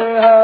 Hare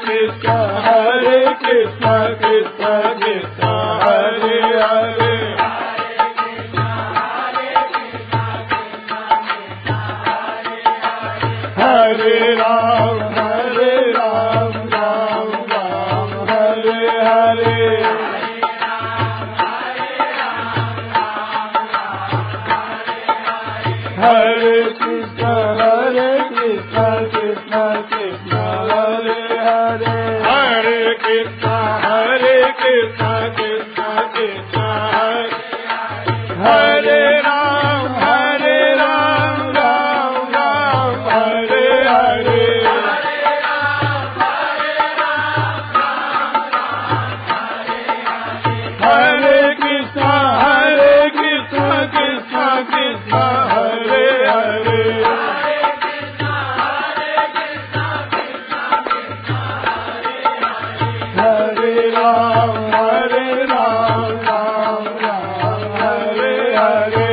Krishna Krishna Krishna Hare Hare Hare Ram Ram Ram Hare Hare Hare Krishna Krishna Krishna Hare Hare Hare Krishna Krishna Krishna Hare Ram Ram Ram Hare Hare Hare Krishna Krishna Krishna Hare Hare Hare Ram Ram Hare Hare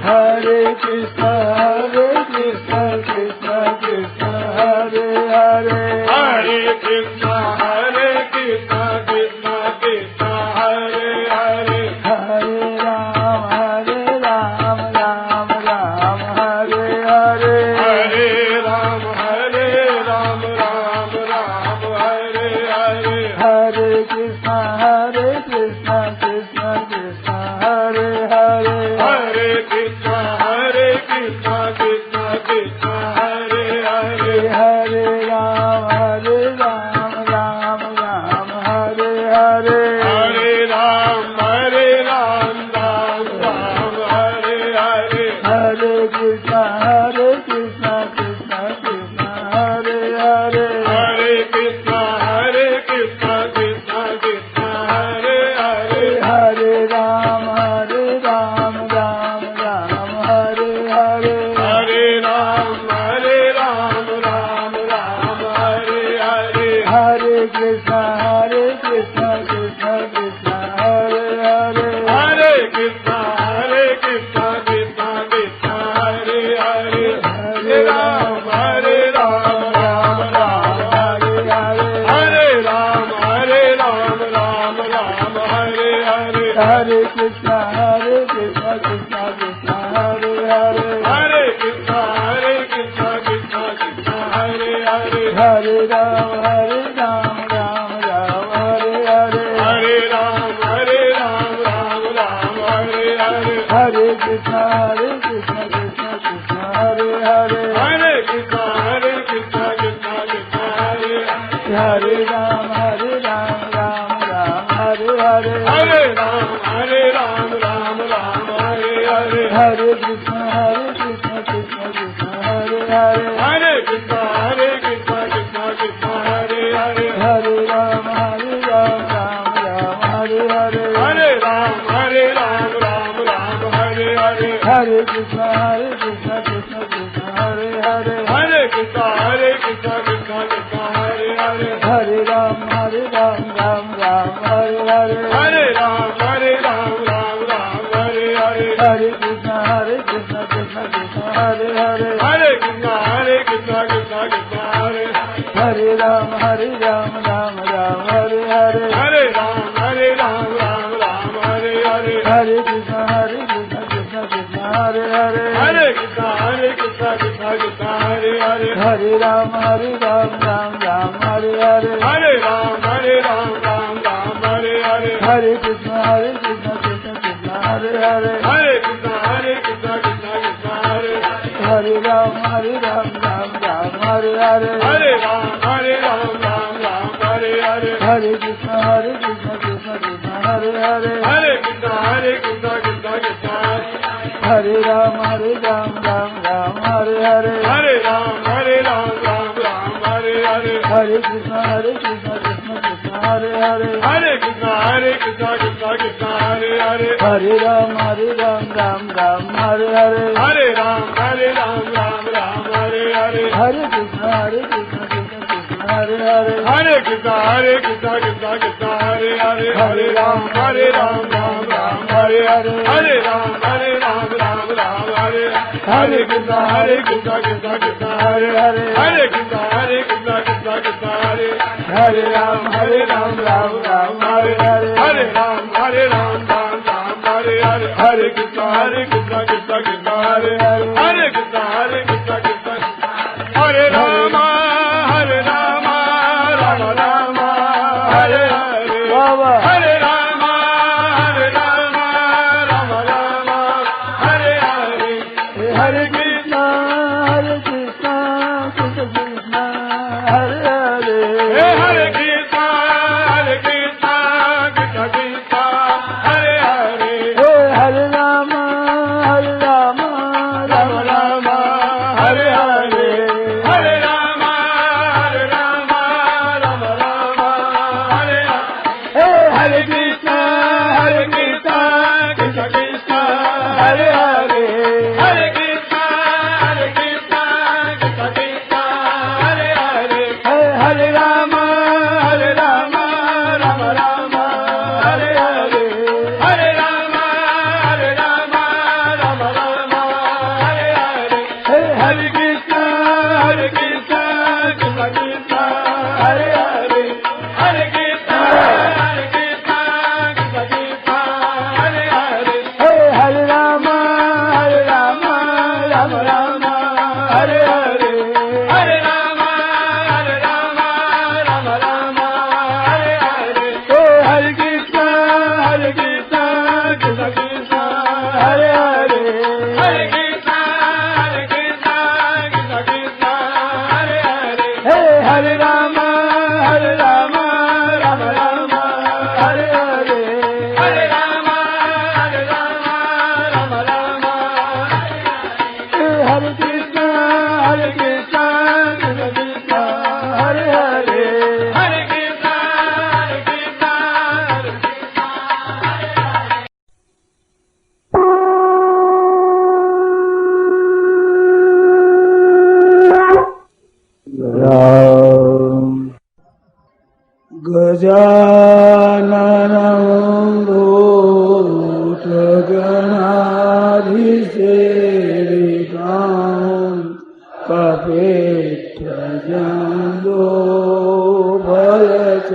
Hare Krishna Krishna Krishna Hare Hare Hare Krishna Krishna Krishna Hare Hare Hare Ram Ram Hare Hare Hare Ram Ram Hare Hare Hare Krishna Krishna Krishna Hare Hare Hare Krishna Krishna Krishna Hare Hare Hare Ram Ram Hare Hare Hare Ram Ram Hare Hare Hare Krishna Krishna Krishna Hare Hare Hare Krishna Krishna Krishna Hare Hare Hare Ram Ram Hare Hare Hare Ram Ram Hare Hare Hare Krishna Krishna Krishna Hare Hare Hare Krishna Krishna Krishna Hare Hare Hare Ram Ram Hare Hare Hare Ram Hare Hare Hare Krishna Krishna Krishna Hare Hare Hare Krishna Krishna Krishna Hare Hare Hare Ram Hare Hare Hare Ram Hare Hare Hare Krishna Krishna Krishna Hare Hare Hare Krishna Krishna Krishna Hare Hare Ram Hare Hare Hare Ram Hare Hare Hare Krishna Krishna Krishna Hare Hare Hare Krishna Krishna Krishna Hare Hare Hare Ram Hare Hare Hare Ram Hare Hare Hare Krishna Krishna Krishna Hare Hare Hare Krishna Krishna Krishna Hare Hare Hare Ram Hare Hare Hare Ram Hare Hare Hare Krishna Krishna Krishna Hare Hare Hare Krishna Krishna Krishna Hare Hare Ram Hare Hare Hare Ram Hare Hare Hare Krishna Krishna Krishna Hare Hare Hare Krishna Krishna Krishna Hare Hare Hare Ram Hare Hare Hare Ram Hare Hare Hare Krishna Krishna Krishna Hare Hare Hare Krishna Krishna Krishna Hare Hare Ram Hare Hare Hare Ram Hare Hare Hare Krishna Krishna Krishna Hare Hare Hare Krishna Krishna Krishna Hare Ram Hare Hare Hare Ram Hare Hare Hare Krishna Krishna Krishna Hare Hare Hare Krishna Krishna Krishna Hare Hare Hare Ram Hare Hare Hare Ram Hare Hare Hare Krishna Krishna Krishna Hare Hare Hare Krishna Krishna Krishna Hare Hare Hare Ram Hare Hare Hare Ram Hare Hare Hare Krishna Hare Krishna Krishna Krishna Hare Hare Hare Krishna Krishna Krishna Hare Hare Ram Ram Ram Hare Hare Hare Ram Ram Hare Hare Hare Krishna Krishna Krishna Hare Hare Hare Krishna Krishna Krishna Hare Rama Rama Rama Hare Hare Hare Rama Rama Rama Hare Hare Hare Krishna Krishna Krishna Hare Hare Hare Krishna Krishna Krishna Hare Hare Hare Rama Rama Rama Hare Hare Hare Rama Rama Rama Hare Hare Hare Krishna Krishna Krishna Hare Hare Hare Krishna Krishna Krishna Hare Hare Hare Rama Rama Rama Hare Hare Hare Rama Rama Rama Hare Hare Hare Krishna Krishna Krishna Hare Hare Hare Krishna Krishna Krishna Hare Hare Hare Rama Rama Rama Hare Hare Hare Rama Rama Rama Hare Hare Hare Krishna Krishna Krishna Hare Hare Hare Krishna Krishna Krishna Hare Hare Hare Rama Rama Rama Hare Hare Hare Rama Rama Rama Hare Krishna Krishna Krishna Hare Hare Hare Krishna Krishna Gajananam Bhutaganaधिसेवितां Kapittajando Balacharuhatam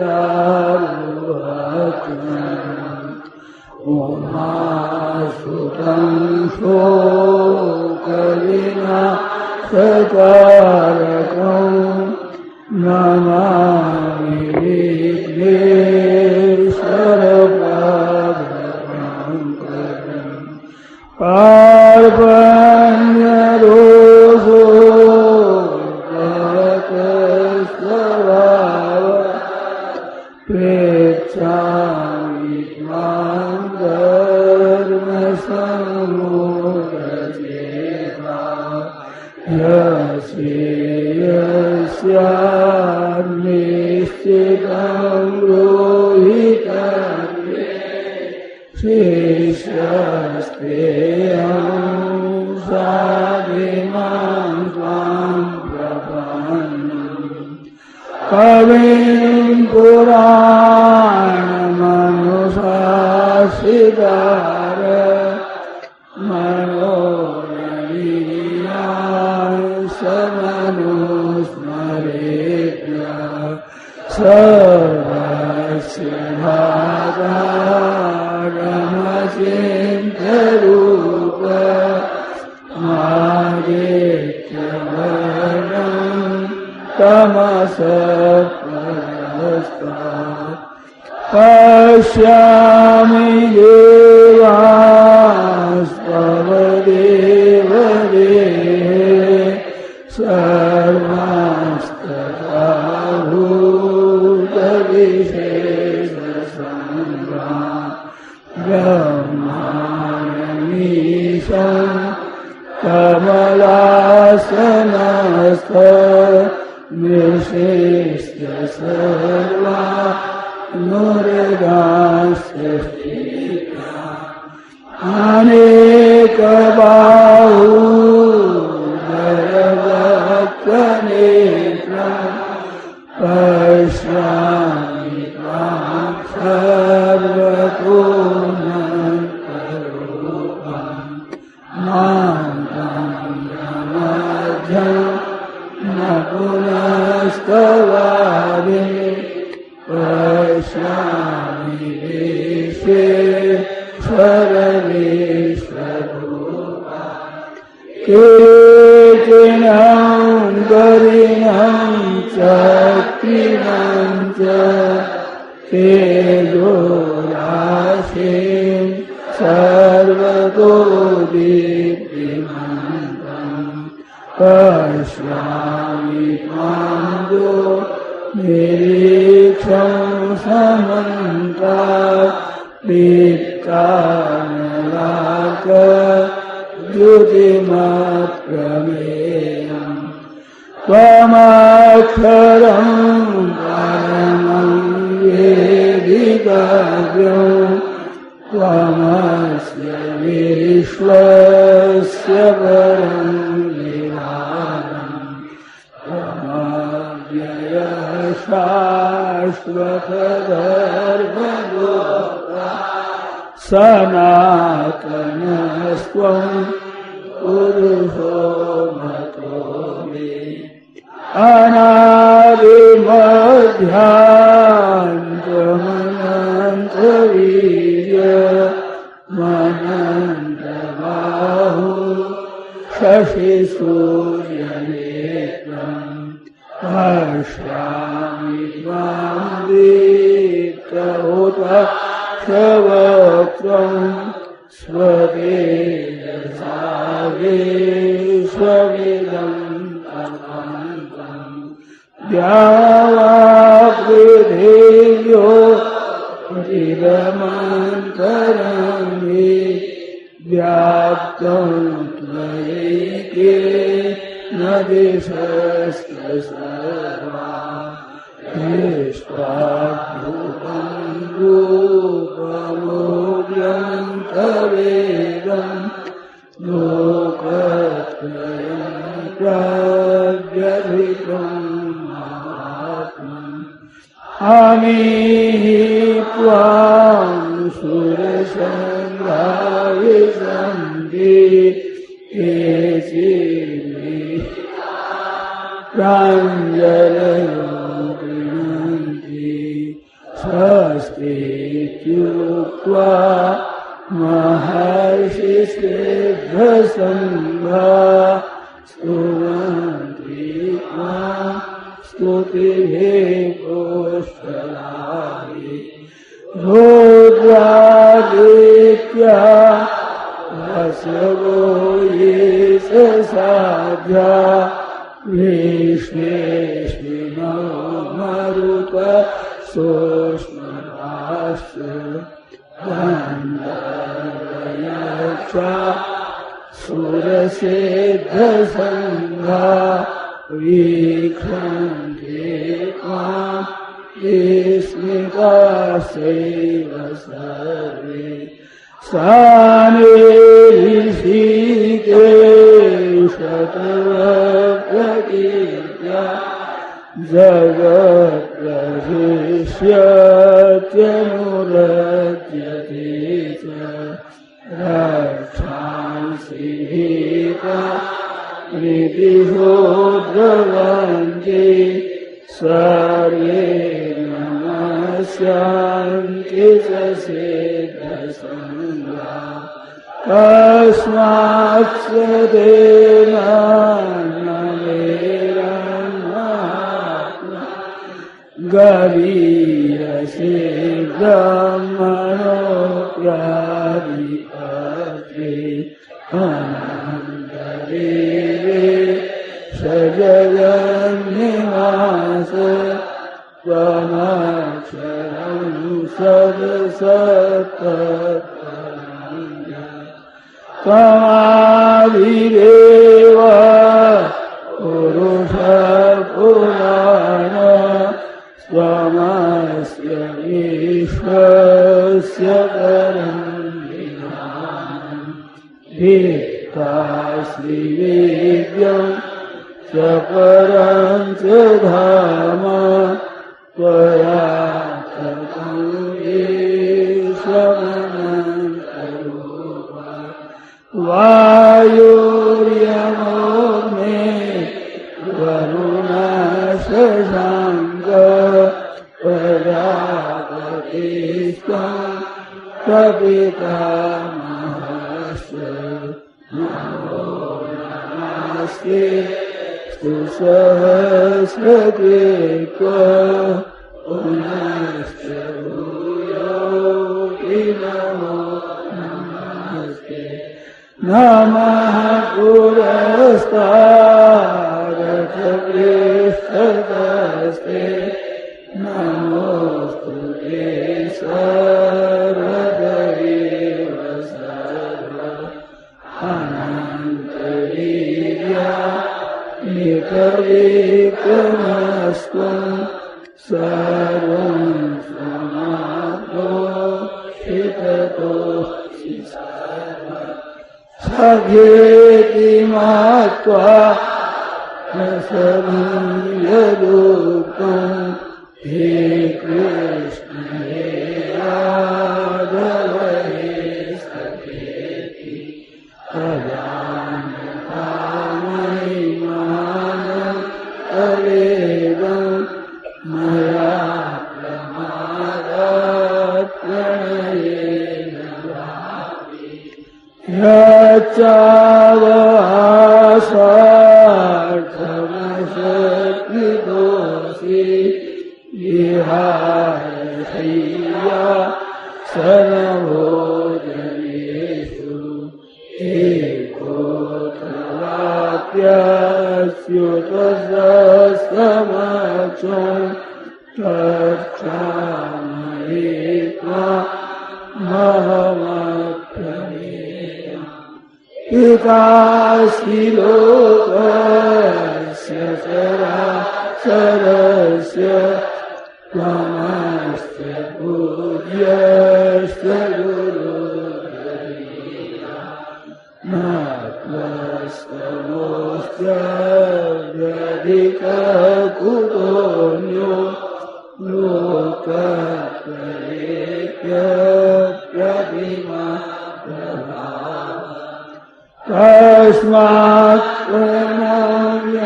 Umasutam Shokalina Sakarakam Namami Vighneswarapadankaram Parvanya Roso Bhakaslavava Pechami Tvam Dharma Samudacheta Yasyanischitam rohitam Shishasteyam sadhimam tvam prapannam Kavim Puranamanushashidara Manoraniyam Samanusmaretya Sarvasya Bhagaramachintarupa Madityavarnam Tamasapparastat Pashyami devastvavadevade sarvastatahutabhisheshasambrah brahmanamisham kamalasyanastha nishishya sarva Nurigasya Anekabahu Dayavakkanetra Pashyami Tvam Sarvatunantarupam Mantam Brahma स्वरूपा केचिनं गरिणं चक्रिणं च तेजोराशिं सर्वतो दीप्तिमन्तं पश्यामि त्वां निरीक्षं समन्तात् दीप्तानलार्कद्युतिमप्रमेयम् त्वमक्षरं परमं वेदितव्यं त्वमस्य विश्वस्य परं निधानम् त्वमव्ययः शाश्वतधर्मगोप्ता सनातनस्त्वं पुरुषो मतो मे अनादिमध्यान्तमनन्तवीर्यमनन्तबाहु शशिसूर्यनेत्रम् पश्यामि त्वां दीप्तहुताक्षवक्त्रम् स्वतेजसा विश्वमिदम् द्यावापृथिव्यो चिरमन्तरं हि व्याप्तं त्वयैकेन दिशश्च सर्वा दृष्ट्वाद्भुतं रूपमुग्रन्तवेदं लोकत्रयं प्रव्यथितम् अमीहि त्वां सुरसङ्गा विशन्ति केचिन्मे प्राञ्जलयो गृह्णन्ति स्वस्तीत्युक्त्वा महर्षिसिद्धसङ्घा स्तुवन्ति त्वां स्तुतिभिः पुष्कलानि रुद्रादित्या वसवो ये साध्या विश्वेश्विनो मरुत सोष्मराश्च गन्धर्वयक्षा सुरसिद्धसङ्घा वीक्षन्ते त्वां विस्मितास्यैव सर्वे सानिशीकेशतवप्रकीर्त्या जगत्प्रशिष्यत्यनुरज्यते च रक्षांसि भीता प्रीतिशो द्रवन्ति सर्वे नमस्यान्ति च सिद्धसङ्घा कस्मात् स तेन न मेरन्मात्मा गरीयसे ब्रह्मणो प्रादिपत्रे सजगन्निवास त्वमक्षरं सदसत्तत्परं त्वमादिदेव पुरुषपुराण त्वमस्य विश्वस्य परं निधानम् भित्तासि वेद्यम् च परं च धाम त्वया ततं ईशमनन्तरूपा वायुर्यमोऽग्ने वरुणशशाङ्क प्रजापतिस्त्वं पितामहस्य नमो नमस्ते सहस्रते पुनश्च भूयोऽपि नमो नमस्ते नमः पुरस्तादथ पृष्ठतस्ते नमोस्तुते सर्वदैव सर्व अनन्तवीर्या निकविक्रमस्त्वं सर्वं समाप्तोषिततोऽसि सखेति मत्वा न समीयदुःखम् हे कृष्ण हे राघव हे सखेति अजानता महिमानं तवेदं मया प्रमादात् प्रणयेन यच्चावसार्थमशक्तिदोषि विहाय शय्या सर्वभोजनेषु एकोऽथवाप्यच्युतसमक्षं तत्क्षामये त्वामहमप्रमेयम् पितासि लोकस्य चराचरस्य त्वमस्य पूज्यश्च गुरुर्गरीया न त्वस्तमोऽस्त्यधिककुतोऽन्यो लोकत्रयेऽप्यप्रतिमा तस्मात् प्रणम्य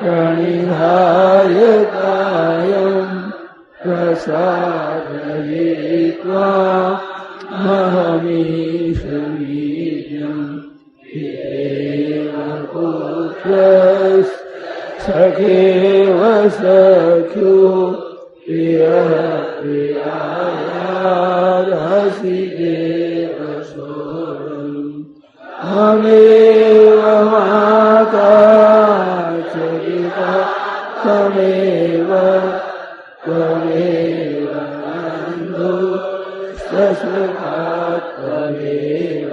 प्रणिधाय कायं प्रसादयित्वा महमीशमीड्यं पितेव पुत्रस्सखेव सख्यो प्रियः प्रियायार्हसि देव सोऽहम् त्वमेव माता च पिता त्वमेव त्वमेव बन्धुश्च सखा त्वमेव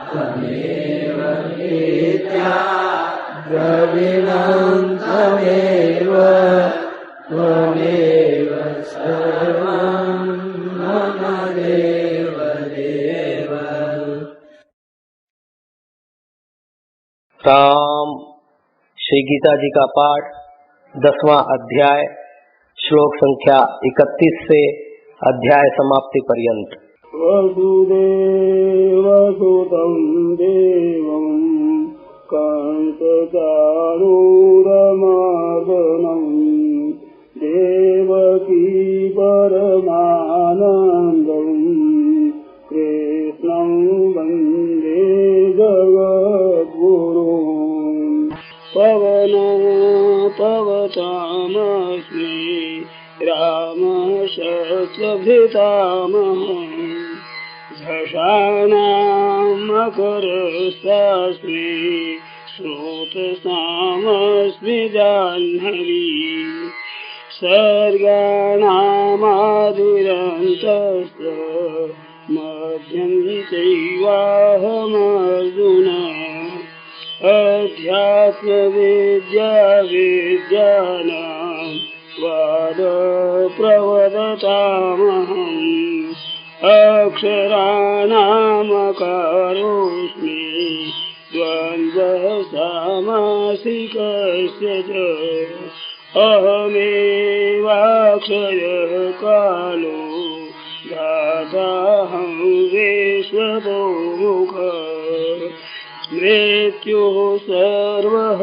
त्वमेव नित्या द्रविणं त्वमेव त्वमेव सर्वं मम देव देव। राम श्री गीता जी का पाठ 10वां अध्याय श्लोक संख्या 31 से अध्याय समाप्ति पर्यंत। वसुदेवसुतं देवं कंसचाणूरमर्दनं देवकी परमानन्दं कृष्णं वन्दे जगद्गुरुम्। पवतामस्मि रामः शस्त्रभृतामहम् झषाणां मकरस्तास्मि स्रोतसामस्मि जाह्नवी सर्गाणामादिरन्तस्य मध्यं चैवाहमर्जुन अध्यात्मविद्या विद्यानां वादप्रवदतामहम् अक्षराणामकारोऽस्मि द्वन्द्वः सामासिकस्य च अहमेवाक्षरः कालो धाताहं विश्वतो मुखः मृत्युः सर्वहरस्ताः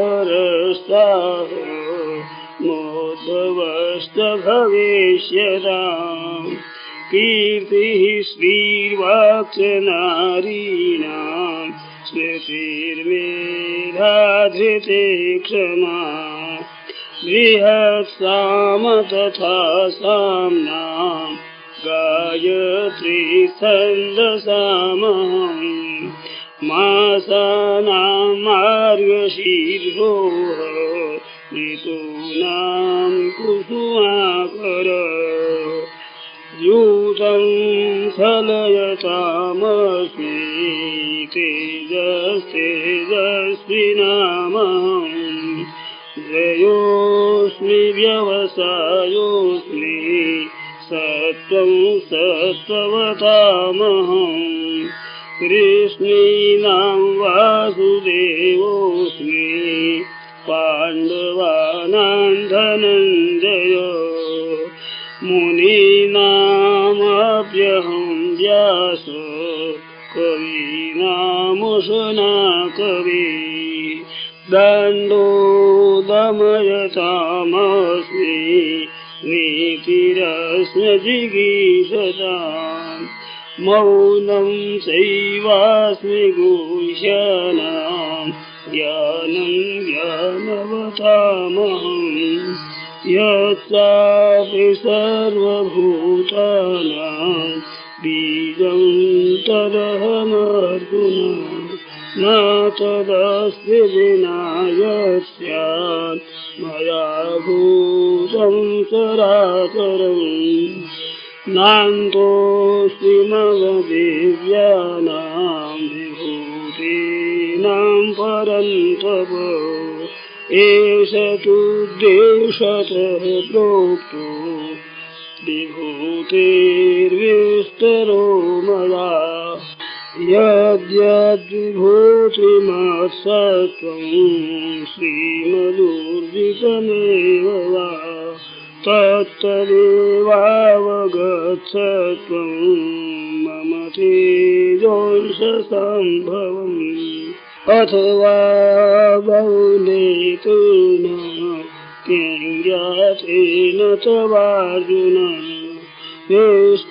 मोद्धवश्च भविष्यताम् कीर्तिः श्रीर्वाक्यनारीणां स्मृतिर्मेधा धृते क्षमा बृहत्साम तथा साम्नां गायत्री छन्दसामहम् मासानां मार्गशीर्षोः ऋतूनां कुसुमाकर द्यूतं फलयतामस्मि तेजस्तेजस्विनामहम् जयोऽस्मि व्यवसायोऽस्मि सत्त्वं सत्त्ववतामहम् कृष्णीनां वासुदेवोऽस्मि पाण्डवानां धनञ्जय मुनीनामप्यहं व्यास कवीनामुशना कवि दण्डो दमयतामस्मि नीतिरस्मजिगीषताम् मौनं चैवास्मि गुह्यनां ज्ञानं ज्ञानवतामहम् यच्चापि सर्वभूतानां बीजं तदहमर्जुन न तदस्ति विना यस्यात् मया भूतं चराचरम् नान्तोऽस्ति ममदिव्यानां विभूतीनां परन्तप एष तु देशतः प्रोक्तो विभूतिर्विस्तरो मया यद्यद्विभूतिमत्सत्त्वं श्रीमदूर्जितमेव वा तत्तदेवावगच्छत्वं मम तेजोंशसम्भवम् अथवा बहुलेतुन ज्ञातेन तवार्जुन वेष्टव्याहमिदं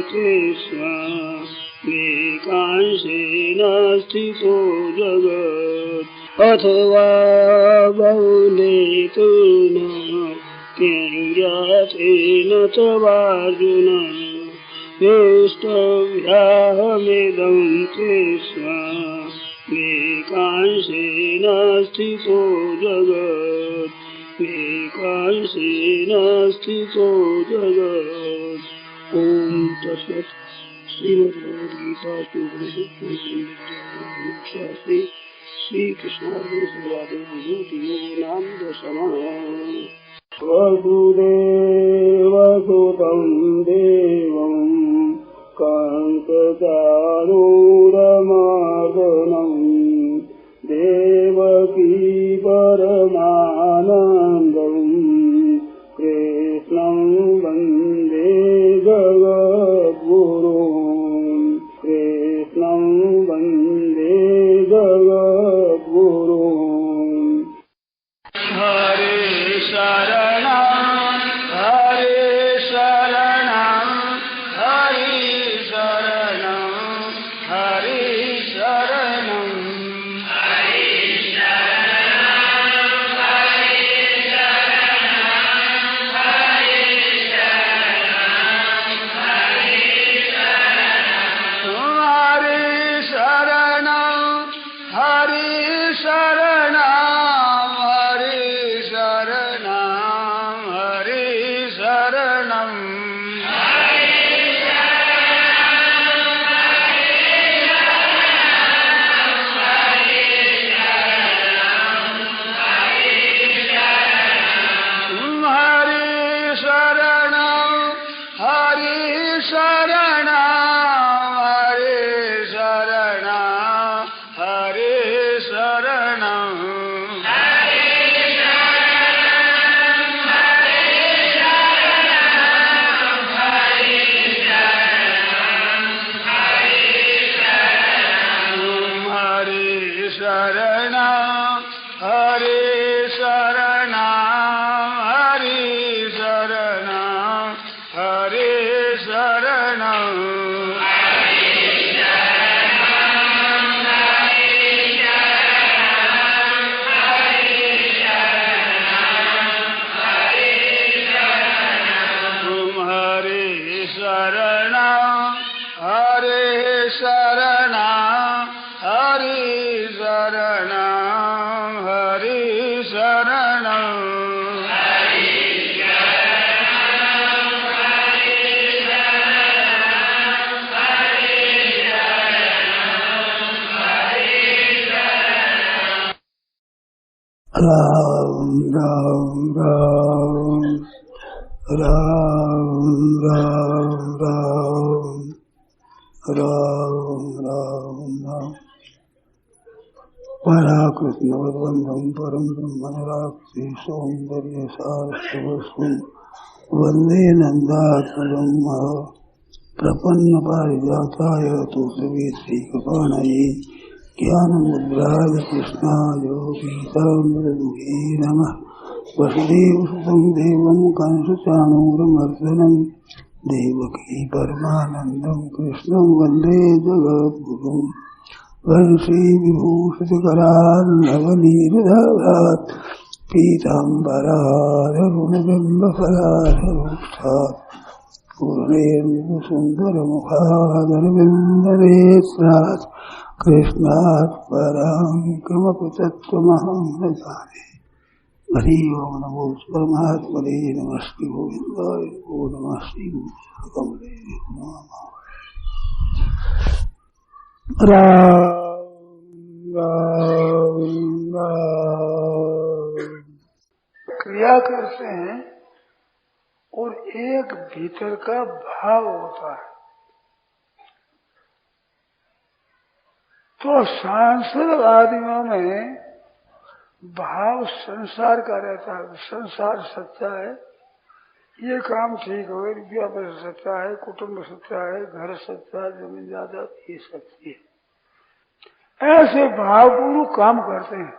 कृष्ण एकांशेन स्थितो जगत् अथवा बहुलेतुन ज्ञातेन तवार्जुन वेष्टव्याहमिदं कृष्ण एकांशेन स्थितो जगत् एकांशेन स्थितो जगत्। ॐ तत्सत्। श्रीमद्भगवद्गीतासु उपनिषत्सु श्रीकृष्णार्जुनसंवादे नाम दशमः। वसुदेवसुतं देवं कंसचाणूरमर्दनं देवकी परमानन्दं कृष्णं वन्दे जगद्गुरुं कृष्णं वन्दे जगद्गुरुं। हरे शरणं हरे शरणं हरे शरणं हरे शरणं राम राम राम राम राम राम राम राम राम पराकृष्ण वंदम परम ब्रह्म राक्षी सौंदर्य सारस्वस्वं वंदे नंदात्मजं प्रपन्न पारिजाताय तुलसी कृपाणये ज्ञानमुद्राय कृष्णाय गीतामृतदुहे नमः वसुदेवसुतं देवं कंसचाणूरमर्दनं देवकी परमानन्दं कृष्णं वन्दे जगद्गुरुं वंशी विभूषितकरार्णवनीरधरात् पीताम्बराधरुणबिम्बफलाधरोक्षात् पूर्णेन्दुसुन्दरमुखादरविन्दनेत्रात् कृष्णात् परं किमपि तत्त्वमहं न जाने। हरि ओम नमो परमात्मने नमस्ते गोविन्दाय नमो नमस्ते कमले राम राम राम। क्रिया करते हैं और एक भीतर का भाव होता है। तो सांसारिक आदमियों में भाव संसार का रहता है। संसार सच्चा है, ये काम ठीक हो, रुपया पैसा सच्चा है, कुटुंब सच्चा है, घर सच्चा है, जमीन जायदाद ये सच्ची है। ऐसे भावपूर्वक काम करते हैं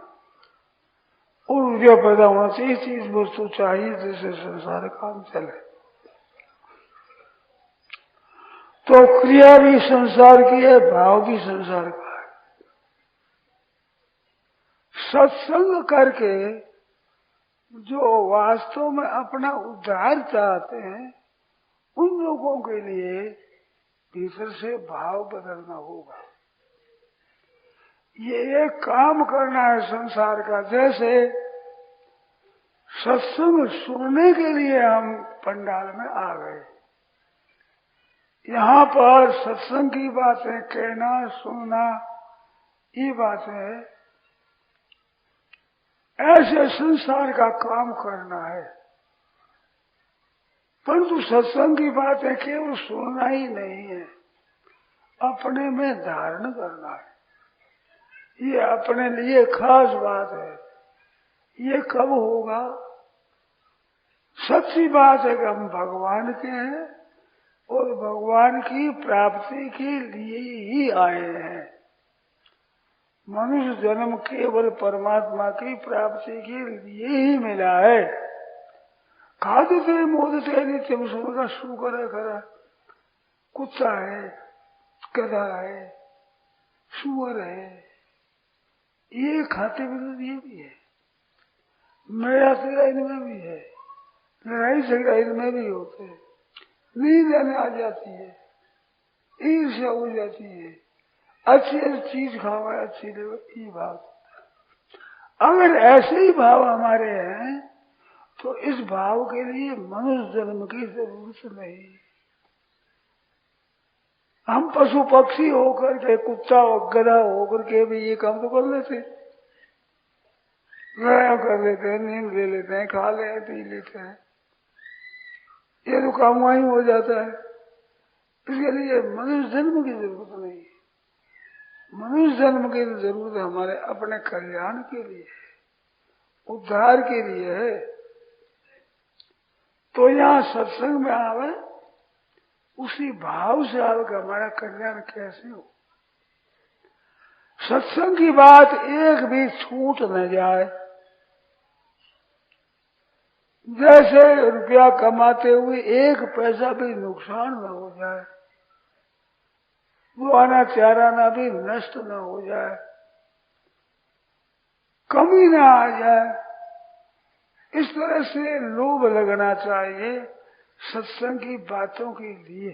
और रुपया पैदा होना चाहिए, चीज वस्तु चाहिए जिससे संसार काम चले। तो क्रिया भी संसार की है, भाव भी संसार का है। सत्संग करके जो वास्तव में अपना उद्धार चाहते हैं उन लोगों के लिए भीतर से भाव बदलना होगा। ये एक काम करना है संसार का। जैसे सत्संग सुनने के लिए हम पंडाल में आ गए, यहाँ पर सत्संग की बातें कहना सुनना ये बातें ऐसे संसार का काम करना है। परंतु सत्संग की बातें केवल सुनना ही नहीं है, अपने में धारण करना है। ये अपने लिए खास बात है। ये कब होगा? सच्ची बात है कि हम भगवान के हैं और भगवान की प्राप्ति के लिए ही आए हैं। मनुष्य जन्म केवल परमात्मा की प्राप्ति के लिए ही मिला है। खादते मोदते नित्यम सुनकर शुकर करा, कुत्ता है, गधा है, सुअर है, ये खाते भी ये भी है। मेरा तेरा इनमें भी है, लड़ाई झगड़ा इनमें भी होते है, नींद आने आ जाती है, ईर्ष्या हो जाती है, अच्छी चीज खावा अच्छी ले, ये बात। अगर ऐसे ही भाव हमारे हैं तो इस भाव के लिए मनुष्य जन्म की जरूरत नहीं। हम पशु पक्षी होकर के, कुत्ता और गधा होकर के भी ये काम तो कर लेते, लड़ाई कर लेते हैं, नींद ले लेते हैं, खा ले पी लेते हैं, ये तो काम वहीं हो जाता है। इसके लिए मनुष्य जन्म की जरूरत नहीं। मनुष्य जन्म की जरूरत हमारे अपने कल्याण के लिए, उद्धार के लिए है। तो यहाँ सत्संग में आवे, उसी भाव से आवे कि हमारा कल्याण कैसे हो। सत्संग की बात एक भी छूट न जाए। जैसे रुपया कमाते हुए एक पैसा भी नुकसान न हो जाए, वो आना चाराना भी नष्ट न हो जाए, कमी ना आ जाए। इस तरह से लोभ लगना चाहिए सत्संग की बातों के लिए।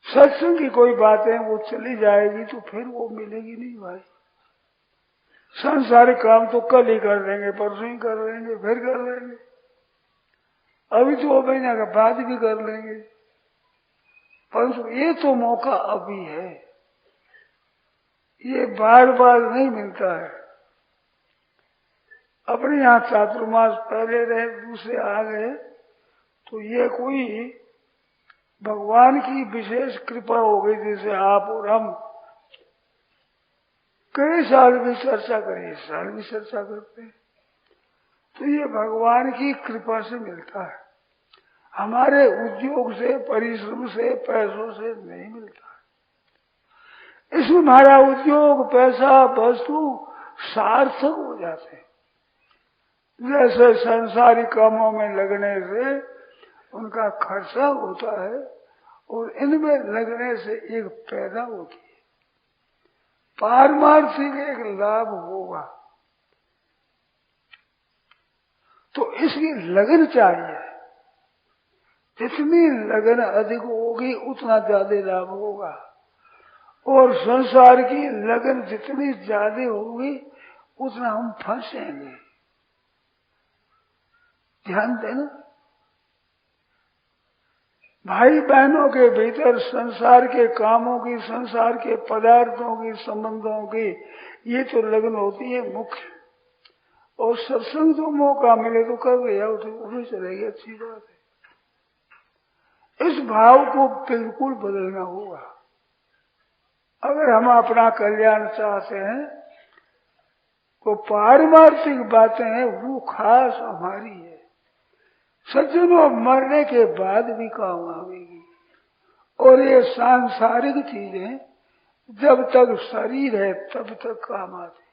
सत्संग की कोई बातें वो चली जाएगी तो फिर वो मिलेगी नहीं भाई। सांसारिक काम तो कल ही कर लेंगे, परसों ही कर लेंगे, फिर कर लेंगे, अभी 2 महीने के बाद भी कर लेंगे, परंतु ये तो मौका अभी है, ये बार बार नहीं मिलता है। अपने यहाँ चातुर्मास पहले रहे, दूसरे आ गए, तो ये कोई भगवान की विशेष कृपा हो गई। जैसे आप और हम कई साल भी चर्चा करें, इस साल भी चर्चा करते हैं, तो ये भगवान की कृपा से मिलता है, हमारे उद्योग से, परिश्रम से, पैसों से नहीं मिलता है। इसमें हमारा उद्योग, पैसा, वस्तु सार्थक हो जाते हैं। जैसे संसारी कामों में लगने से उनका खर्चा होता है और इनमें लगने से एक पैदा होती है, पारमार्थिक एक लाभ होगा। तो इसकी लगन चाहिए, जितनी लगन अधिक होगी उतना ज्यादा लाभ होगा, और संसार की लगन जितनी ज्यादा होगी उतना हम फंसेंगे। ध्यान देना, भाई बहनों के भीतर संसार के कामों की, संसार के पदार्थों की, संबंधों की ये तो लगन होती है मुख्य, और सत्संग जो मौका मिले तो कर लिया, उसे चलेगी, अच्छी बात है। इस भाव को बिल्कुल बदलना होगा। अगर हम अपना कल्याण चाहते हैं तो पारमार्थिक बातें हैं वो खास हमारी है, सज्जनों मरने के बाद भी काम आवेगी। और ये सांसारिक चीजें जब तक शरीर है तब तक काम आती है,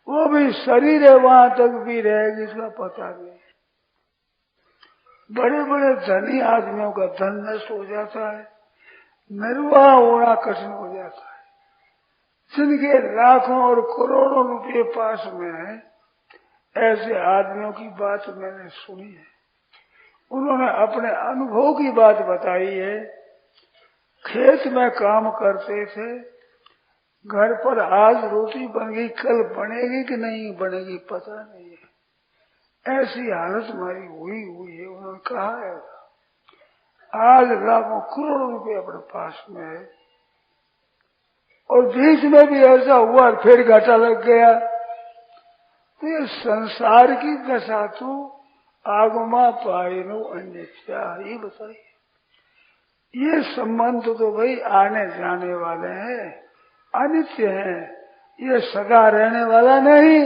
वो भी शरीर है वहां तक भी रहेगी, इसका पता नहीं। बड़े बड़े धनी आदमियों का धन नष्ट हो जाता है, निर्वाह होना कठिन हो जाता है। जिनके लाखों और करोड़ों रुपये पास में है, ऐसे आदमियों की बात मैंने सुनी है। उन्होंने अपने अनुभव की बात बताई है। खेत में काम करते थे, घर पर आज रोटी बन गई, कल बनेगी कि नहीं बनेगी पता नहीं है, ऐसी हालत हमारी हुई है। उन्होंने कहा है आज लाखों करोड़ों रुपये अपने पास में है, और बीच में भी ऐसा हुआ फिर घाटा लग गया। तो ये संसार की दशा तो आगमा पायनो अन्यथा, ये बताइए, ये संबंध तो भाई आने जाने वाले हैं, अनित्य हैं, ये सदा रहने वाला नहीं।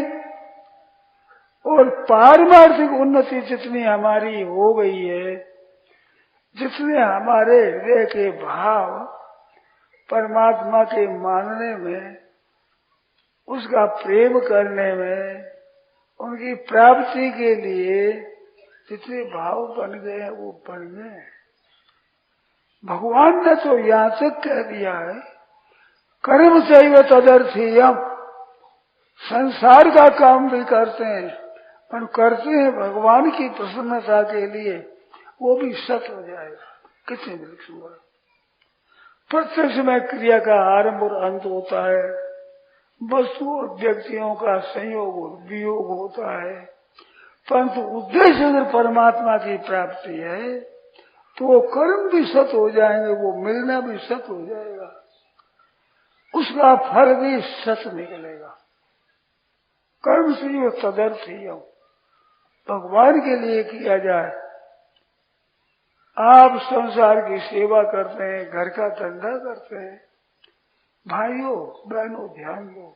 और पारमार्थिक उन्नति जितनी हमारी हो गई है, जितने हमारे हृदय के भाव परमात्मा के मानने में, उसका प्रेम करने में, उनकी प्राप्ति के लिए जितने भाव बन गए हैं वो बन गए। भगवान ने तो यहां तक कह दिया है कर्म चैव तदर्थीयम, संसार का काम भी करते हैं पर करते हैं भगवान की प्रसन्नता के लिए, वो भी सत हो जाएगा। कितने वृक्ष हुआ, प्रत्यक्ष में क्रिया का आरंभ और अंत होता है, वस्तु और व्यक्तियों का संयोग और वियोग होता है, परंतु उद्देश्य अगर परमात्मा की प्राप्ति है तो वो कर्म भी सत हो जाएंगे, वो मिलना भी सत हो जाएगा, उसका फल भी सत निकलेगा। कर्म से जो तदर्थ ही हो, भगवान के लिए किया जाए। आप संसार की सेवा करते हैं, घर का धंधा करते हैं, भाइयों बहनों ध्यान दो,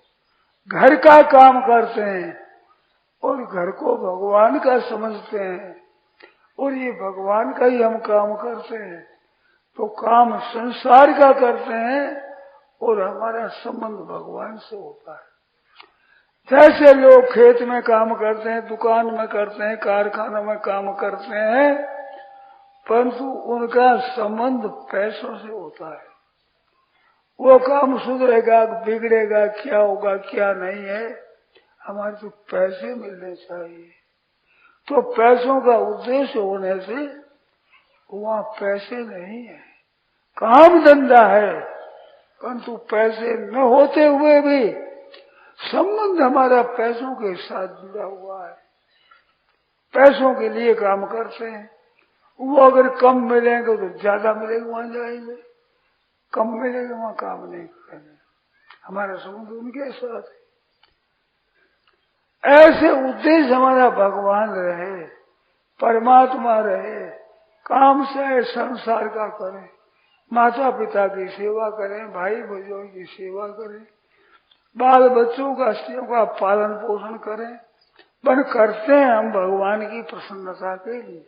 घर का काम करते हैं और घर को भगवान का समझते हैं, और ये भगवान का ही हम काम करते हैं, तो काम संसार का करते हैं और हमारा संबंध भगवान से होता है। जैसे लोग खेत में काम करते हैं, दुकान में करते हैं, कारखानों में काम करते हैं, परंतु उनका संबंध पैसों से होता है। वो काम सुधरेगा बिगड़ेगा, क्या होगा क्या नहीं है, हमारे तो पैसे मिलने चाहिए। तो पैसों का उद्देश्य होने से वहाँ पैसे नहीं है, काम धंधा है, परंतु पैसे न होते हुए भी संबंध हमारा पैसों के साथ जुड़ा हुआ है। पैसों के लिए काम करते हैं, वो अगर कम मिलेंगे तो ज्यादा मिलेगा वहां जाएंगे, कम मिलेगा वहां काम नहीं करेंगे। हमारा संबंध उनके साथ है। ऐसे उद्देश्य हमारा भगवान रहे, परमात्मा रहे, काम से संसार का करें, माता पिता की सेवा करें, भाई बहनों की सेवा करें, बाल बच्चों का पालन पोषण करें, पर करते हैं हम भगवान की प्रसन्नता के लिए।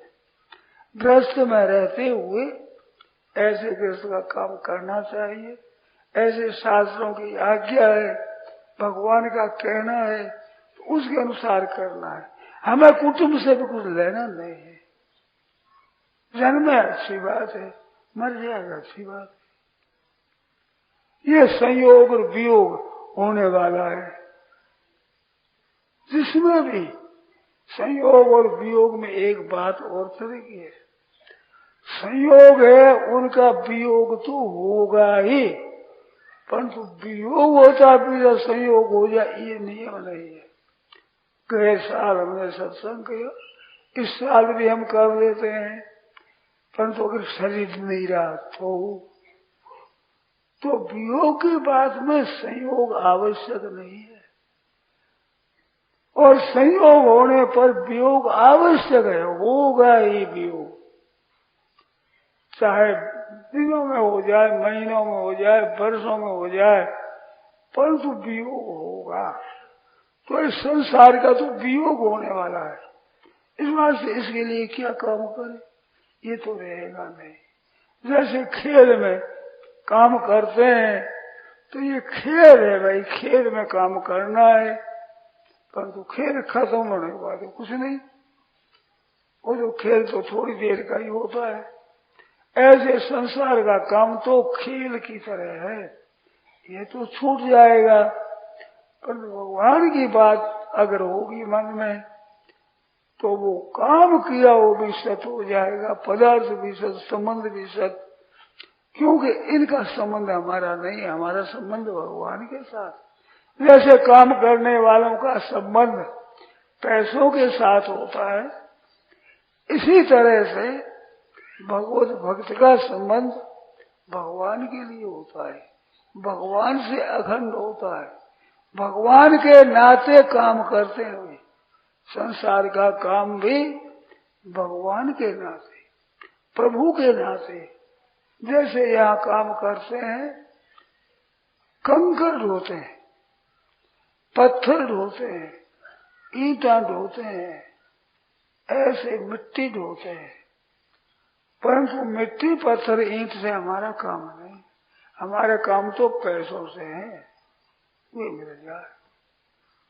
गृहस्थ में रहते हुए ऐसे गृहस्थ का काम करना चाहिए, ऐसे शास्त्रों की आज्ञा है, भगवान का कहना है, तो उसके अनुसार करना है। हमें कुटुंब से भी कुछ लेना नहीं है। जन्म है अच्छी बात है, मर जाएगा अच्छी बात है। ये संयोग और वियोग होने वाला है, जिसमें भी संयोग और वियोग में एक बात और तरह की है। संयोग है उनका, वियोग तो होगा ही, परंतु वियोग होता भी संयोग हो जाए ये नियम नहीं है। गए साल हमने सत्संग किया, इस साल भी हम कर लेते हैं, परंतु अगर शरीर नहीं रहा तो वियोग की बात में संयोग आवश्यक नहीं है, और संयोग होने पर वियोग आवश्यक है, होगा ही वियोग, चाहे दिनों में हो जाए, महीनों में हो जाए, वर्षों में हो जाए, परंतु वियोग होगा। तो इस संसार का तो वियोग होने वाला है, इस बात से इसके लिए क्या काम करें, ये तो रहेगा नहीं। जैसे खेल में काम करते हैं तो ये खेल है भाई, खेल में काम करना है, परंतु खेल खत्म होने के बाद कुछ नहीं, वो जो खेल तो थोड़ी देर का ही होता है। ऐसे संसार का काम तो खेल की तरह है, ये तो छूट जाएगा, पर भगवान की बात अगर होगी मन में तो वो काम किया वो भी सत हो जाएगा, पदार्थ भी सत, संबंध भी सत, क्योंकि इनका संबंध हमारा नहीं, हमारा संबंध भगवान के साथ। जैसे काम करने वालों का संबंध पैसों के साथ होता है, इसी तरह से भगवत भक्त का संबंध भगवान के लिए होता है, भगवान से अखंड होता है। भगवान के नाते काम करते हुए संसार का काम भी भगवान के नाते, प्रभु के नाते। जैसे यहाँ काम करते हैं, कंकड़ ढोते हैं, पत्थर ढोते हैं, ईंटा ढोते हैं, ऐसे मिट्टी ढोते हैं, परंतु मिट्टी पत्थर ईंट से हमारा काम नहीं, हमारा काम तो पैसों से है, वे मिल जाए।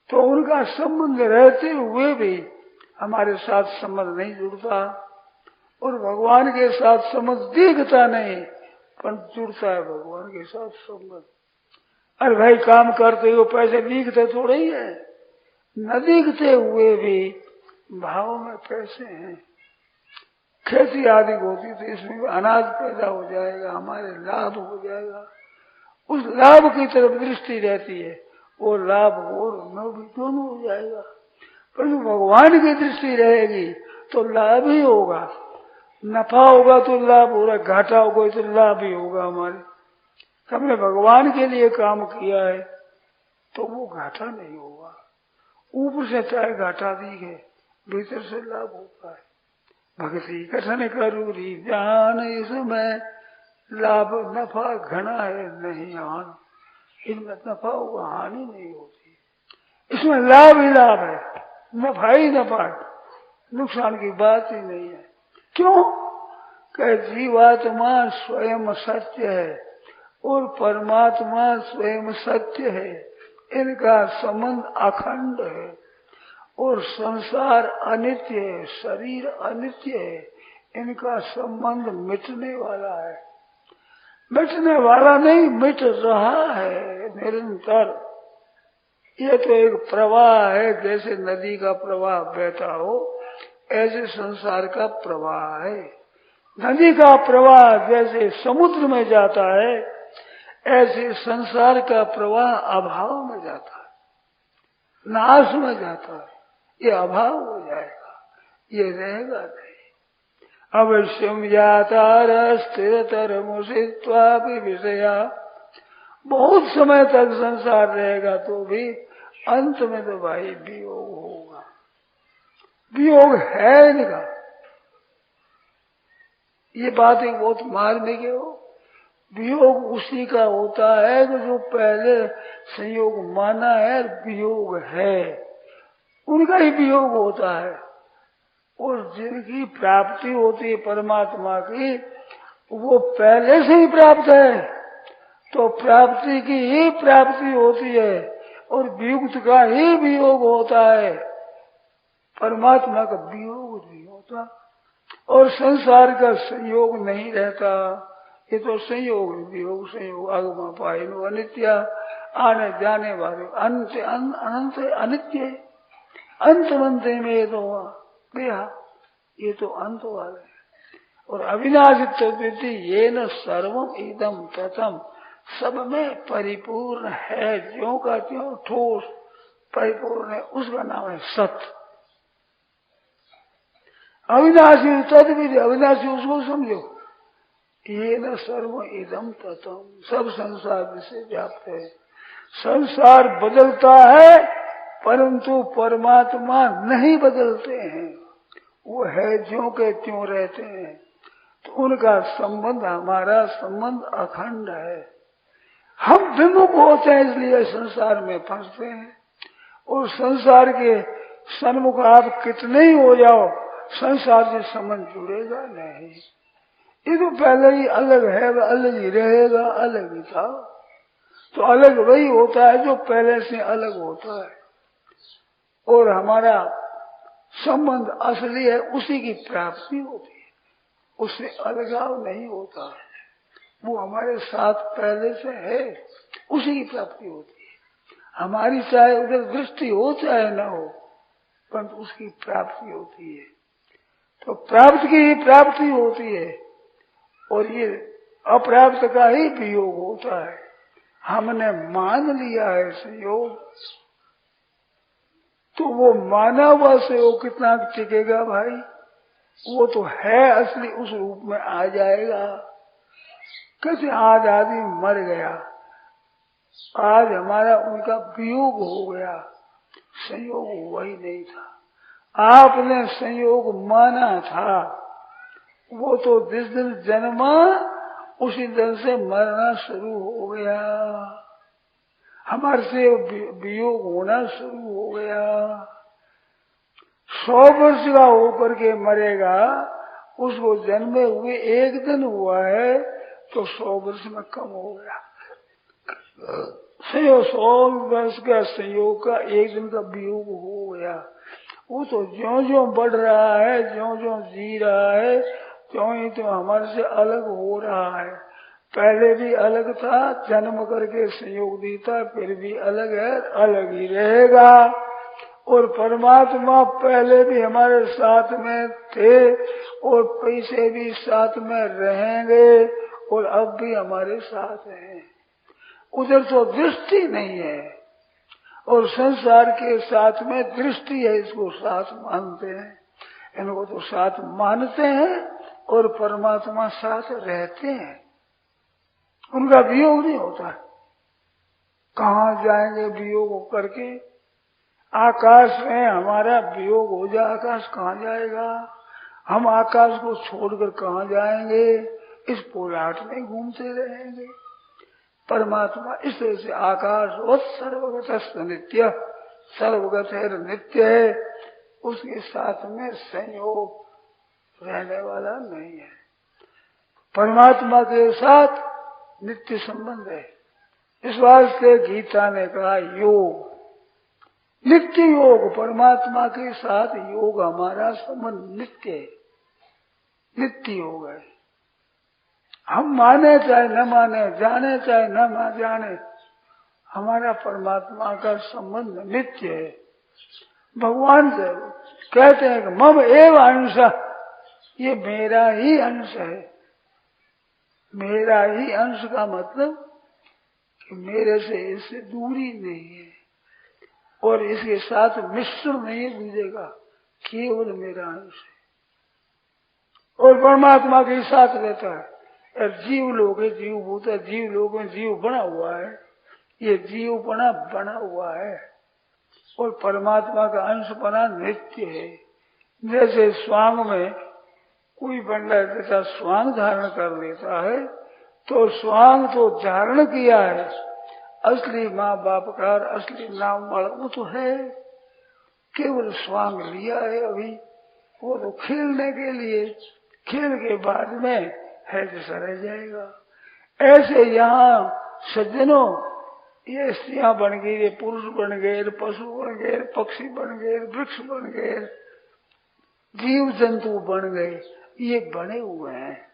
तो उनका संबंध रहते हुए भी हमारे साथ संबंध नहीं जुड़ता, और भगवान के साथ संबंध दिखता नहीं, पर जुड़ता है भगवान के साथ संबंध। अरे भाई काम करते हुए पैसे दिखते थोड़े ही है, न दिखते हुए भी भाव में पैसे हैं। खेती आदि होती तो इसमें अनाज पैदा हो जाएगा, हमारे लाभ हो जाएगा, उस लाभ की तरफ दृष्टि रहती है, वो लाभ और न भी दोनों हो जाएगा। परंतु भगवान की दृष्टि रहेगी तो लाभ ही होगा, नफा होगा तो लाभ होगा, घाटा होगा तो लाभ ही होगा। हमारे हमने भगवान के लिए काम किया है तो वो घाटा नहीं होगा, ऊपर से चाहे घाटा दिखे, भीतर से लाभ होता है। भक्ति कथन करूरी जान, इसमें लाभ नफा घना है नहीं हान, इनमें नफा होगा हानि नहीं होती, इसमें लाभ ही लाभ है, नफा ही नफा है, नुकसान की बात ही नहीं है। क्यों? कि जीवात्मा स्वयं सत्य है और परमात्मा स्वयं सत्य है, इनका संबंध अखंड है, और संसार अनित्य है, शरीर अनित्य है, इनका संबंध मिटने वाला है। मिटने वाला नहीं, मिट रहा है निरंतर। ये तो एक प्रवाह है, जैसे नदी का प्रवाह बहता हो ऐसे संसार का प्रवाह है। नदी का प्रवाह जैसे समुद्र में जाता है, ऐसे संसार का प्रवाह अभाव में जाता है, नाश में जाता है। ये अभाव हो जाएगा, ये रहेगा नहीं। अवश्यम यातार स्थिरतर मुषित्वापि विषया। बहुत समय तक संसार रहेगा तो भी अंत में तो भाई वियोग होगा। वियोग है इनका। ये बात एक बहुत मार्मिक है। वियोग उसी का होता है कि जो पहले संयोग माना है, वियोग है, उनका ही वियोग होता है। और जिनकी प्राप्ति होती है परमात्मा की, वो पहले से ही प्राप्त है, तो प्राप्ति की ही प्राप्ति होती है और वियुक्त का ही वियोग होता है। परमात्मा का वियोग नहीं होता और संसार का संयोग नहीं रहता। ये तो संयोग वियोग संयोग आगमा पायनो अनित्य, आने जाने वाले अंत अनंत अनित्य, अंत बनते में तो गया, ये तो अंत वाले। और अविनाशित्व ये न सर्वम इदम प्रथम, सब में परिपूर्ण है, ज्यों का त्यों ठोस परिपूर्ण है, उसका नाम है सत्य। अविनाशी तद्विधि, अविनाशी उसको समझो। ये न सर्व इदम ततम, सब संसार से व्याप्त है। संसार बदलता है परंतु परमात्मा नहीं बदलते हैं, वो है ज्यों के त्यों रहते हैं। तो उनका संबंध, हमारा संबंध अखंड है। हम विमुख होते हैं इसलिए संसार में फंसते हैं। और संसार के सन्मुख आप कितने ही हो जाओ, संसार से संबंध जुड़ेगा नहीं। ये तो पहले ही अलग है, वह अलग ही रहेगा, अलग ही था। तो अलग वही होता है जो पहले से अलग होता है। और हमारा संबंध असली है, उसी की प्राप्ति होती है, उससे अलगाव नहीं होता। वो हमारे साथ पहले से है, उसी की प्राप्ति होती है। हमारी चाहे उधर दृष्टि हो चाहे न हो, परंतु उसकी प्राप्ति होती है। तो प्राप्त की ही प्राप्ति होती है और ये अप्राप्त का ही वियोग होता है। हमने मान लिया है संयोग, तो वो माना हुआ संयोग कितना टिकेगा भाई? वो तो है असली, उस रूप में आ जाएगा। कैसे आज आदमी मर गया, आज हमारा उनका वियोग हो गया, संयोग हुआ ही नहीं था। आपने संयोग माना था, वो तो जिस दिन जन्मा उसी दिन से मरना शुरू हो गया, हमारे से वियोग होना शुरू हो गया। 100 वर्ष का होकर के मरेगा, उसको जन्मे हुए एक दिन हुआ है तो 100 वर्ष में कम हो गया। 100 वर्ष का संयोग का एक दिन का वियोग हो गया। वो तो ज्यों ज्यों बढ़ रहा है, ज्यों ज्यों जी रहा है, त्यों ही तो हमारे से अलग हो रहा है। पहले भी अलग था, जन्म करके संयोग देता, फिर भी अलग है, अलग ही रहेगा। और परमात्मा पहले भी हमारे साथ में थे और पैसे भी साथ में रहेंगे और अब भी हमारे साथ हैं। उधर तो दृष्टि नहीं है और संसार के साथ में दृष्टि है, इसको साथ मानते हैं, इनको तो साथ मानते हैं और परमात्मा साथ रहते हैं, उनका वियोग नहीं होता। कहाँ जाएंगे वियोग करके? आकाश में हमारा वियोग हो जाए, आकाश कहाँ जाएगा? हम आकाश को छोड़कर कहाँ जाएंगे? इस पोलाट में घूमते रहेंगे। परमात्मा इस तरह से आकाश और सर्वगत नित्य, सर्वगत है, नित्य है, उसके साथ में संयोग रहने वाला नहीं है। परमात्मा के साथ नित्य संबंध है। इस वास्ते गीता ने कहा योग, नित्य योग, परमात्मा के साथ योग, हमारा संबंध नित्य है। नित्य योग है। हम माने चाहे न माने, जाने चाहे न जाने, हमारा परमात्मा का संबंध नित्य है। भगवान से कहते हैं कि मम एव अंश, ये मेरा ही अंश है। मेरा ही अंश का मतलब कि मेरे से इससे दूरी नहीं है और इसके साथ मिश्रण नहीं है दूसरे का, केवल मेरा अंश है और परमात्मा के साथ रहता है। और जीव लोग है, जीव भूत है, जीव लोग में जीव बना हुआ है, ये जीव बना हुआ है और परमात्मा का अंश बना नित्य है। जैसे स्वांग में कोई बंदा जैसा स्वांग धारण कर लेता है तो स्वांग तो धारण किया है, असली माँ बाप का असली नाम वाला वो तो है, केवल स्वांग लिया है अभी, वो तो खेलने के लिए, खेल के बाद में है जैसा रह जाएगा। ऐसे यहाँ सज्जनों ये स्त्रियां बन गई, ये पुरुष बन गए, पशु बन गए, पक्षी बन गए, वृक्ष बन गए, जीव जंतु बन गए, ये बने हुए हैं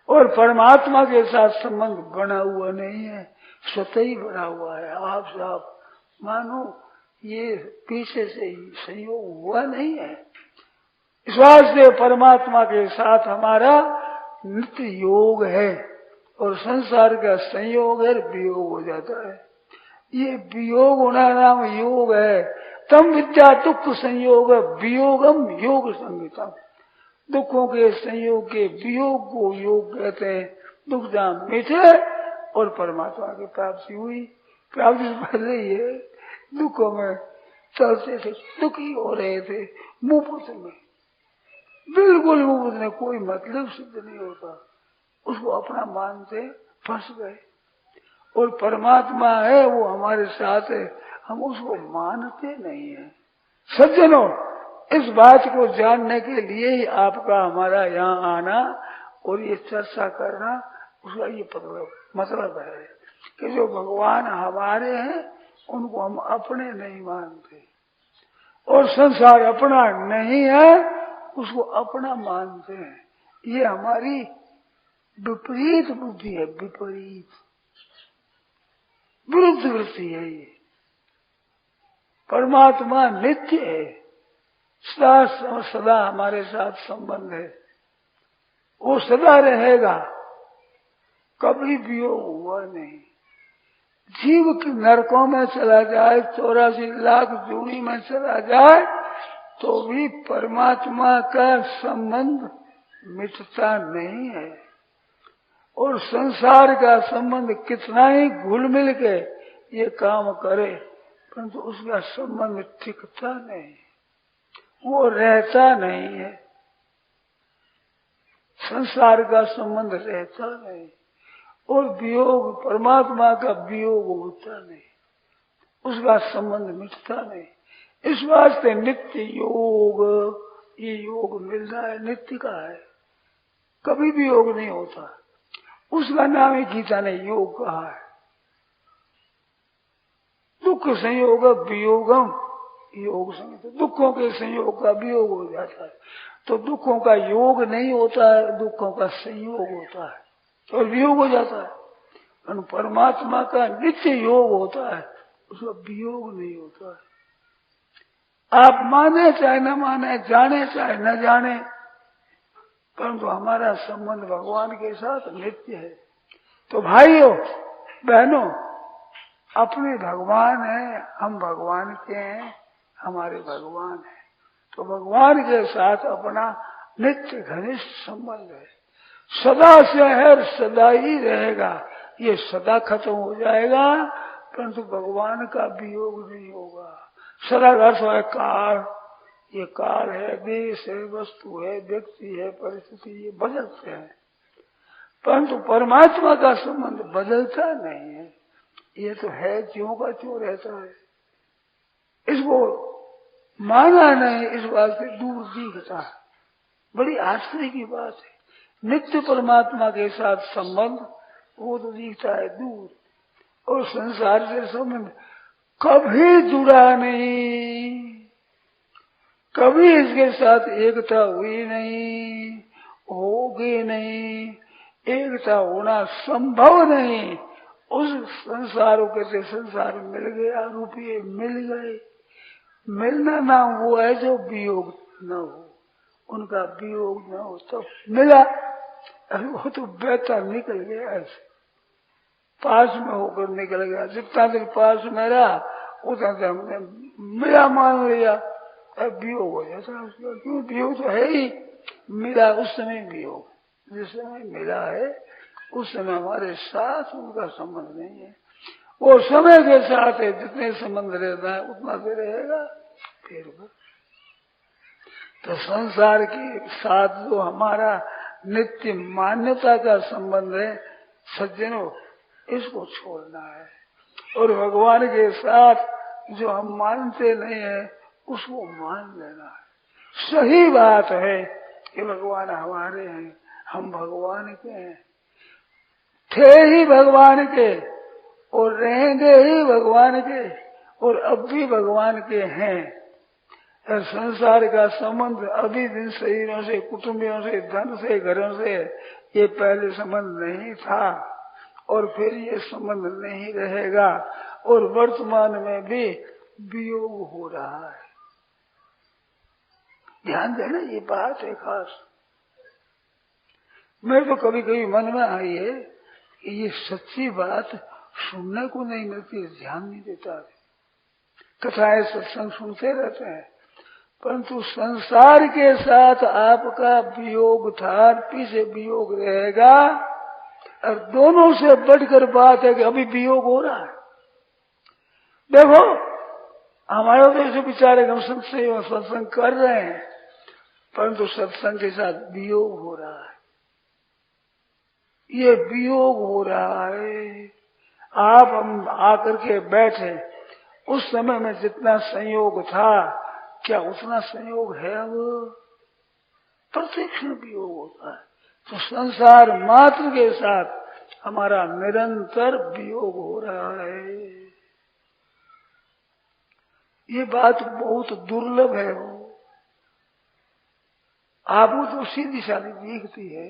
और परमात्मा के साथ संबंध बना हुआ नहीं है, स्वतः ही बना हुआ है। आप साफ मानो ये पीछे से ही संयोग हुआ नहीं है। इस वास्ते परमात्मा के साथ हमारा नित्य योग है और संसार का संयोग है, वियोग हो जाता है। ये वियोग होना नाम योग है। तम विद्या दुख संयोग वियोगम योग संगीतम। दुखों के संयोग के वियोग को योग कहते हैं। दुख जहाँ मिटे और परमात्मा की प्राप्ति हुई, प्राप्ति से पहले ये दुखों में चलते थे, दुखी हो रहे थे, मुफ्त में, बिल्कुल मुफ्त में, कोई मतलब सिद्ध नहीं होता, उसको अपना मानते फंस गए। और परमात्मा है वो हमारे साथ है, हम उसको मानते नहीं है। सज्जनों, इस बात को जानने के लिए ही आपका हमारा यहाँ आना और ये चर्चा करना, उसका ये मतलब है कि जो भगवान हमारे हैं उनको हम अपने नहीं मानते और संसार अपना नहीं है उसको अपना मानते हैं। ये हमारी विपरीत बुद्धि है, विपरीत विरुद्ध वृत्ति है। ये परमात्मा नित्य है, सदा हमारे साथ संबंध है, वो सदा रहेगा, कभी वियोग हुआ नहीं। जीव की नरकों में चला जाए, 84 लाख जूनी में चला जाए, तो भी परमात्मा का संबंध मिटता नहीं है और संसार का संबंध कितना ही घुल मिल के ये काम करे परंतु उसका संबंध टिकता नहीं, वो रहता नहीं है। संसार का संबंध रहता नहीं और वियोग, परमात्मा का वियोग होता नहीं, उसका संबंध मिटता नहीं। इस वास्ते नित्य योग, ये योग मिल रहा है, नित्य का है, कभी भी योग नहीं होता। उसका नाम ही गीता ने योग कहा है। दुख संयोग वियोगम योग संयोग, दुखों के संयोग का वियोग हो जाता है तो दुखों का योग नहीं होता है, दुखों का संयोग होता है और वियोग हो जाता है। परमात्मा का नित्य योग होता है, उसका वियोग नहीं होता है। आप माने चाहे न माने, जाने चाहे न जाने, परंतु हमारा संबंध भगवान के साथ नित्य है। तो भाइयों बहनों, अपने भगवान है, हम भगवान के हैं, हमारे भगवान है, तो भगवान के साथ अपना नित्य घनिष्ठ संबंध है, सदा से है, सदा ही रहेगा। ये सदा खत्म हो जाएगा परंतु भगवान का वियोग नहीं होगा। सदा का अर्थ है काल, ये काल है, देश है, वस्तु है, व्यक्ति है, परिस्थिति, ये बदलते हैं परंतु परमात्मा का संबंध बदलता नहीं है। ये तो है, ज्यों का त्यों रहता है, इसको माना नहीं, इस बात से दूर दिखता है। बड़ी आश्चर्य की बात है, नित्य परमात्मा के साथ संबंध वो तो दिखता है दूर और संसार से संबंध कभी जुड़ा नहीं, कभी इसके साथ एकता हुई नहीं होगी नहीं, एकता होना संभव नहीं। उस संसार को कहते संसार मिल गया, रुपये मिल गए। मिलना ना वो है जो वियोग न हो, उनका वियोग न हो तो मिला। अरे वो तो बहता निकल गया, ऐसे पास में होकर निकल गया। जितना देर पास में रहा उतना देर हमने मिला मान लिया, अब वियोग हो जाता उसका। क्यों? वियोग तो है ही, मिला उस समय वियोग, जिस समय मिला है उस समय हमारे साथ उनका संबंध नहीं है। वो समय के साथ है, जितने संबंध रहता है उतना देर रहेगा। फिर वो तो संसार के साथ जो हमारा नित्य मान्यता का संबंध है, सज्जनों इसको छोड़ना है। और भगवान के साथ जो हम मानते नहीं है उसको मान लेना है। सही बात है कि भगवान हमारे हैं, हम भगवान के हैं, थे ही भगवान के और रहेंगे ही भगवान के, और अब भी भगवान के हैं। संसार का संबंध अभी दिन शरीरों से, कुटुंबियों से, धन से, घरों से ये पहले संबंध नहीं था और फिर ये संबंध नहीं रहेगा। और वर्तमान में भी वियोग हो रहा है। ध्यान देना, ये बात है खास। मैं तो कभी कभी मन में आई है कि ये सच्ची बात सुनने को नहीं मिलती, ध्यान नहीं देता। कथाएं सत्संग सुनते रहते हैं, परंतु संसार के साथ आपका वियोग था, पीछे वियोग रहेगा। और दोनों से बढ़कर बात है कि अभी वियोग हो रहा है। देखो हमारा तो ऐसे विचार है, हम सत्संग कर रहे हैं, परंतु सत्संग के साथ वियोग हो रहा है। ये वियोग हो रहा है। आप हम आकर के बैठे, उस समय में जितना संयोग था क्या उतना संयोग है? अब प्रत्यक्ष वियोग होता है। तो संसार मात्र के साथ हमारा निरंतर वियोग हो रहा है। ये बात बहुत दुर्लभ है। वो आपको तो सीधी सादी दिखती है,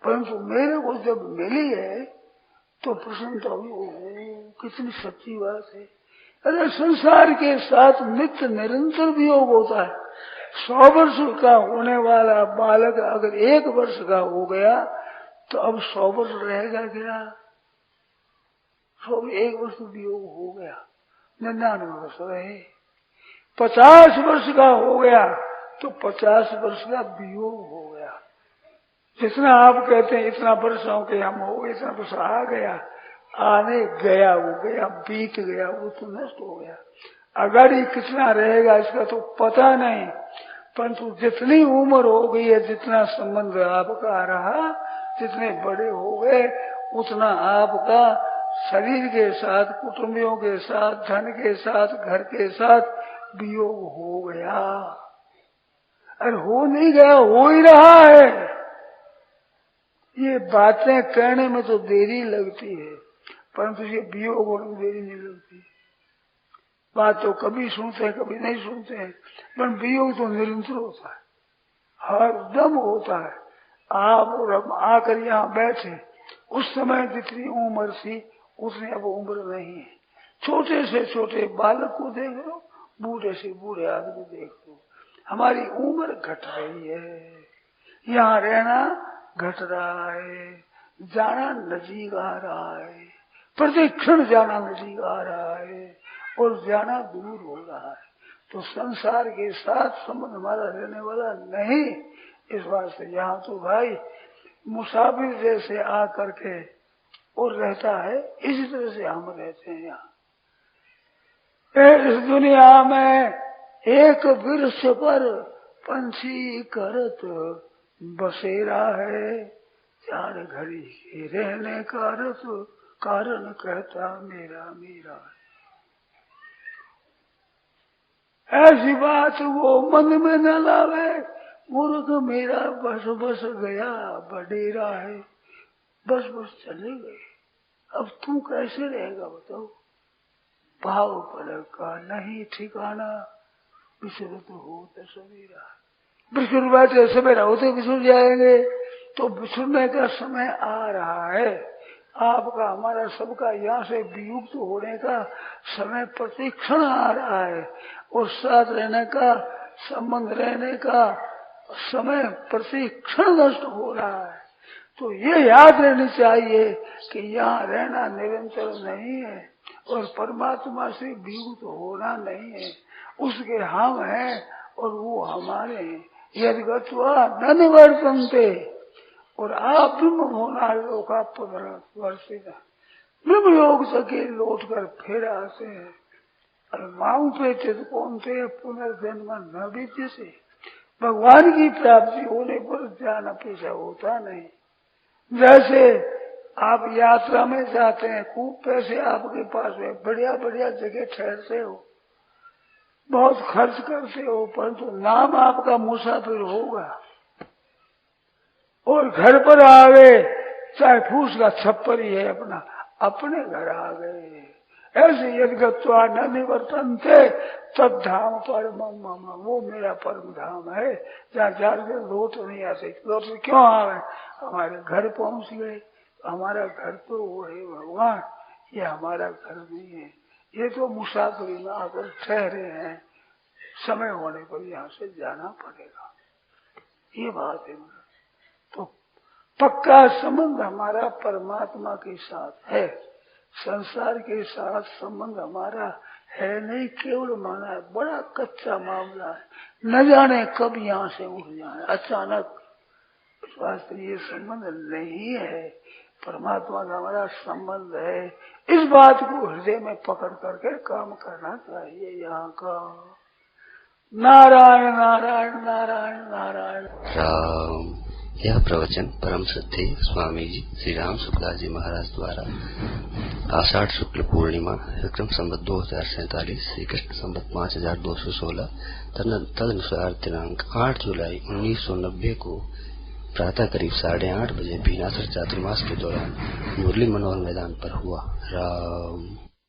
परंतु मेरे को जब मिली है तो प्रसन्नता हुई, कितनी सच्ची बात है। अरे संसार के साथ नित्य निरंतर वियोग होता है। 100 वर्ष का होने वाला बालक अगर 1 वर्ष का हो गया तो अब 100 वर्ष रहेगा क्या? 1 वर्ष वियोग हो गया, 99 वर्ष रहे। 50 वर्ष का हो गया तो 50 वर्ष का वियोग हो गया। जितना आप कहते हैं इतना वर्षों के हम हो गए, इतना वर्ष आ गया, आने गया, वो गया, बीत गया, वो तो नष्ट हो गया। अगर ये कितना रहेगा इसका तो पता नहीं, परंतु जितनी उम्र हो गई है, जितना संबंध आपका रहा, जितने बड़े हो गए, उतना आपका शरीर के साथ, कुटुंबियों के साथ, धन के साथ, घर के साथ वियोग हो गया। अरे हो नहीं गया, हो ही रहा है। ये बातें कहने में तो देरी लगती है, परंतु ये वियोग होने में देरी नहीं लगती। बात तो कभी सुनते हैं, कभी नहीं सुनते हैं, पर वियोग तो निरंतर होता है, हर दम होता है। आप और हम आकर यहाँ बैठे, उस समय जितनी उम्र थी उतनी अब उम्र नहीं है। छोटे से छोटे बालक को देख लो, बूढ़े से बूढ़े आदमी देख लो, हमारी उम्र घट रही है। यहाँ रहना घट रहा है, जाना नजीक आ रहा है, प्रत्येक क्षण जाना नजीक आ रहा है और जाना दूर हो रहा है। तो संसार के साथ संबंध हमारा रहने वाला नहीं। इस बात से यहाँ तो भाई मुसाफिर जैसे आ करके और रहता है, इसी तरह से हम रहते हैं यहाँ। इस दुनिया में एक वृक्ष पर पंछी करत बसेरा है, 4 घड़ी के रहने का रस कारण कहता मेरा मेरा है। ऐसी बात वो मन में न लावे, मूर्ख मेरा बस बस गया बडेरा है। बस बस चले गए, अब तू कैसे रहेगा बताओ? भाव पलक का नहीं ठिकाना, विचरत हो तो सवेरा। बिछुड़ बैठे समय रहो तो बिछुड़ जाएंगे। तो बिछुड़ने का समय आ रहा है। आपका हमारा सबका यहाँ से वियुक्त होने का समय प्रतिक्षण आ रहा है और साथ रहने का, संबंध रहने का समय प्रतिक्षण नष्ट हो रहा है। तो ये याद रहनी चाहिए कि यहाँ रहना निरंतर नहीं है और परमात्मा से वियुक्त होना नहीं है। उसके हम हैं और वो हमारे हैं। यदि गत्वा न निवर्तन्ते, और आप ब्रह्म होना लोका पुनर्वर्तिता, ब्रह्म लोक सके लौट कर फिर आते हैं। और मांग पे चित कौन थे पुनर्जन्म न बीते से, भगवान की प्राप्ति होने पर जाना पीछा होता नहीं। जैसे आप यात्रा में जाते हैं, खूब पैसे आपके पास है, बढ़िया बढ़िया जगह ठहरते हो, बहुत खर्च करते हो, परंतु नाम आपका मुसाफिर होगा। और घर पर आ गए, चाहे फूस का छप्पर ही है अपना, अपने घर आ गए। ऐसे यदि गत्वा न निवर्तन्ते तद धाम परम मम, वो मेरा परम धाम है जहाँ जाकर लौट नहीं आते। लौट क्यों आ गए? हमारे घर पहुंच गए। हमारा घर तो वो है भगवान, ये हमारा घर नहीं है। ये तो मुसाफिरी में आकर ठहरे हैं, समय होने पर यहाँ से जाना पड़ेगा। ये बात है। तो पक्का संबंध हमारा परमात्मा के साथ है, संसार के साथ संबंध हमारा है नहीं, केवल माना है। बड़ा कच्चा मामला है, न जाने कब यहाँ से उठ जाए अचानक। इस वास्ते ये संबंध नहीं है, परमात्मा का हमारा संबंध है। इस बात को हृदय में पकड़ करके काम करना चाहिए। यहाँ का नारायण नारायण नारायण नारायण राम। यह प्रवचन परम श्रद्धेय स्वामी जी श्री राम शुक्ला जी महाराज द्वारा आषाढ़ शुक्ल पूर्णिमा विक्रम संवत 2047 श्री कृष्ण संवत 5216 तदनुसार दिनांक 8 जुलाई 1990 को प्रातः करीब 8:30 बजे भीनासर चातुर्मास के दौरान मुरली मनोहर मैदान पर हुआ। राम।